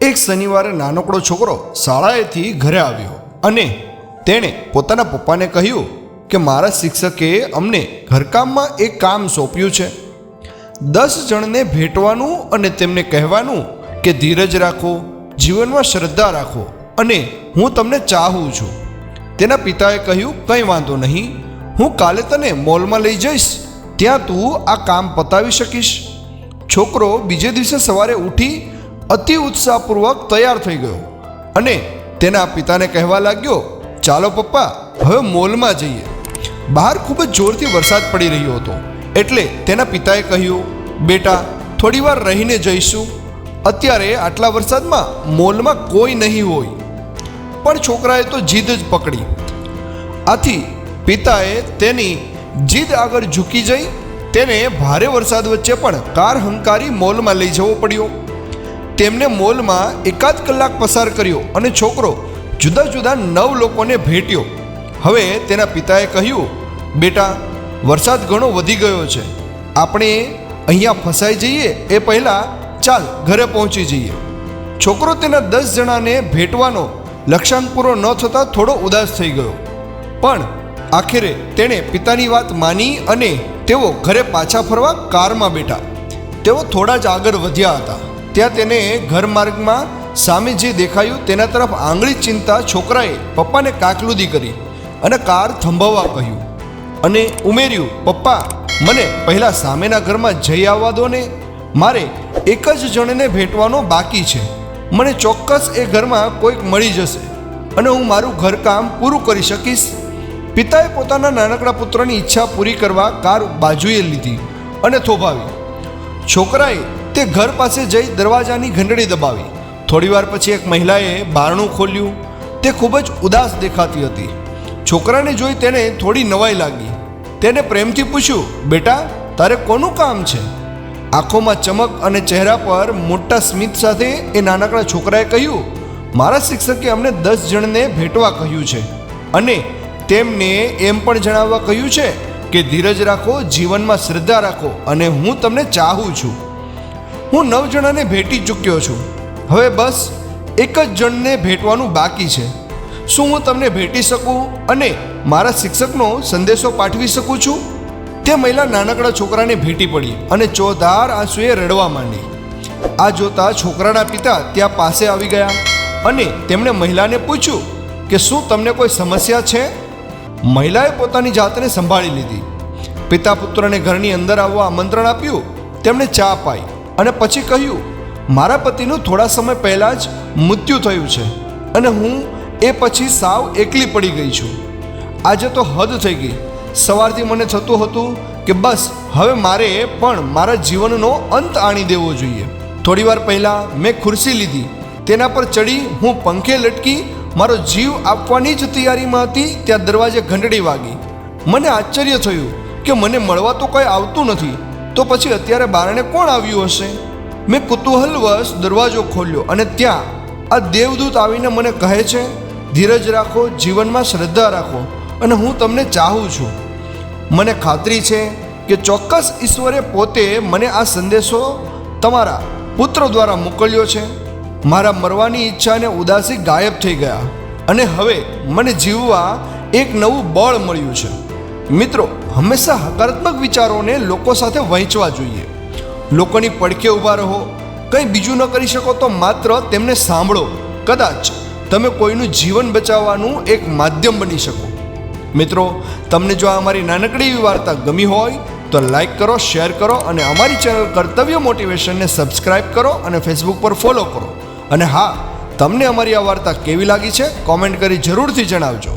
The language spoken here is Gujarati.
એક શનિવારે નાનકડો છોકરો શાળાએથી ઘરે આવ્યો અને તેણે પોતાના પપ્પાને કહ્યું કે મારા શિક્ષકે અમને ઘરકામમાં એક કામ સોંપ્યું છે. 10 જણને ભેટવાનું અને તેમને કહેવાનું કે ધીરજ રાખો, જીવનમાં શ્રદ્ધા રાખો અને હું તમને ચાહું છું. તેના પિતાએ કહ્યું, કંઈ વાંધો નહીં, હું કાલે તને મોલમાં લઈ જઈશ, ત્યાં તું આ કામ પતાવી શકીશ. છોકરો બીજે દિવસે સવારે ઉઠી અતિ ઉત્સાહપૂર્વક તૈયાર થઈ ગયો અને તેના પિતાને કહેવા લાગ્યો, ચાલો પપ્પા, હવે મોલમાં જઈએ. બહાર ખૂબ જ જોરથી વરસાદ પડી રહ્યો હતો એટલે તેના પિતાએ કહ્યું, બેટા, થોડી વાર રહીને જઈશું, અત્યારે આટલા વરસાદમાં મોલમાં કોઈ નહીં હોય. પણ છોકરાએ તો જીદ જ પકડી. આથી પિતાએ તેની જીદ આગળ ઝૂકી જઈ તેને ભારે વરસાદ વચ્ચે પણ કાર હંકારી મોલમાં લઈ જવો પડ્યો. તેમને મોલમાં એકાદ કલાક પસાર કર્યો અને છોકરો જુદા જુદા 9 લોકોને ભેટ્યો. હવે તેના પિતાએ કહ્યું, બેટા, વરસાદ ઘણો વધી ગયો છે, આપણે અહીંયા ફસાઈ જઈએ એ પહેલાં ચાલ ઘરે પહોંચી જઈએ. છોકરો તેના 10 જણાને ભેટવાનો લક્ષ્યાંક પૂરો ન થતાં થોડો ઉદાસ થઈ ગયો. પણ આખરે તેણે પિતાની વાત માની અને તેઓ ઘરે પાછા ફરવા કારમાં બેઠા. તેઓ થોડા જ આગળ વધ્યા હતા ત્યાં તેને ઘર માર્ગમાં સામે જે દેખાયું તેના તરફ આંગળી ચીંધતા છોકરાએ પપ્પાને કાકલુદી કરી અને કાર થંભાવવા કહ્યું અને ઉમેર્યું, પપ્પા, મને પહેલાં સામેના ઘરમાં જઈ આવવા દો ને, મારે એક જ જણને ભેટવાનો બાકી છે, મને ચોક્કસ એ ઘરમાં કોઈક મળી જશે અને હું મારું ઘરકામ પૂરું કરી શકીશ. પિતાએ પોતાના નાનકડા પુત્રની ઈચ્છા પૂરી કરવા કાર બાજુએ લીધી અને થોભાવી. છોકરાએ તે ઘર પાસે જઈ દરવાજાની ઘંટડી દબાવી. થોડીવાર પછી એક મહિલાએ બારણું ખોલ્યું. તે ખૂબ જ ઉદાસ દેખાતી હતી. છોકરાને જોઈ તેને થોડી નવાઈ લાગી. તેને પ્રેમથી પૂછ્યું, બેટા, તારે કોનું કામ છે? આંખોમાં ચમક અને ચહેરા પર મોટા સ્મિત સાથે એ નાનકડા છોકરાએ કહ્યું, મારા શિક્ષકે અમને 10 જણને ભેટવા કહ્યું છે અને તેમને એમ પણ જણાવવા કહ્યું છે કે ધીરજ રાખો, જીવનમાં શ્રદ્ધા રાખો અને હું તમને ચાહું છું. હું 9 જણાને ભેટી ચૂક્યો છું, હવે બસ એક જ જણને ભેટવાનું બાકી છે. શું હું તમને ભેટી શકું અને મારા શિક્ષકનો સંદેશો પાઠવી શકું છું? તે મહિલા નાનકડા છોકરાને ભેટી પડી અને ચોધાર આંસુએ રડવા માંડી. આ જોતા છોકરાના પિતા ત્યાં પાસે આવી ગયા અને તેમણે મહિલાને પૂછ્યું કે શું તમને કોઈ સમસ્યા છે? મહિલાએ પોતાની જાતને સંભાળી લીધી. પિતા પુત્રને ઘરની અંદર આવવા આમંત્રણ આપ્યું. તેમણે ચા પાઈ અને પછી કહ્યું, મારા પતિનું થોડા સમય પહેલાં જ મૃત્યુ થયું છે અને હું એ પછી સાવ એકલી પડી ગઈ છું. આજે તો હદ થઈ ગઈ. સવારથી મને થતું હતું કે બસ હવે મારે પણ મારા જીવનનો અંત આણી દેવો જોઈએ. થોડીવાર પહેલાં મેં ખુરશી લીધી, તેના પર ચડી હું પંખે લટકી મારો જીવ આપવાની જ તૈયારીમાં હતી ત્યાં દરવાજે ઘંટડી વાગી. મને આશ્ચર્ય થયું કે મને મળવા તો કંઈ આવતું નથી, તો પછી અત્યારે બારણે કોણ આવ્યું હશે? મેં કુતૂહલવશ દરવાજો ખોલ્યો અને ત્યાં આ દેવદૂત આવીને મને કહે છે, ધીરજ રાખો, જીવનમાં શ્રદ્ધા રાખો અને હું તમને ચાહું છું. મને ખાતરી છે કે ચોક્કસ ઈશ્વરે પોતે મને આ સંદેશો તમારા પુત્ર દ્વારા મોકલ્યો છે. મારા મરવાની ઈચ્છા અને ઉદાસી ગાયબ થઈ ગયા અને હવે મને જીવવા એક નવું બળ મળ્યું છે. મિત્રો, હંમેશા હકારાત્મક વિચારોને લોકો સાથે વહેંચવા જોઈએ. લોકોની પડખે ઊભા રહો. કંઈ બીજું ન કરી શકો તો માત્ર તેમને સાંભળો. કદાચ તમે કોઈનું જીવન બચાવવાનું એક માધ્યમ બની શકો. મિત્રો, તમને જો આ અમારી નાનકડી એવી વાર્તા ગમી હોય તો લાઈક કરો, શેર કરો અને અમારી ચેનલ કર્તવ્ય મોટિવેશનને સબસ્ક્રાઈબ કરો અને ફેસબુક પર ફોલો કરો. અને હા, તમને અમારી આ વાર્તા કેવી લાગી છે કોમેન્ટ કરી જરૂરથી જણાવજો.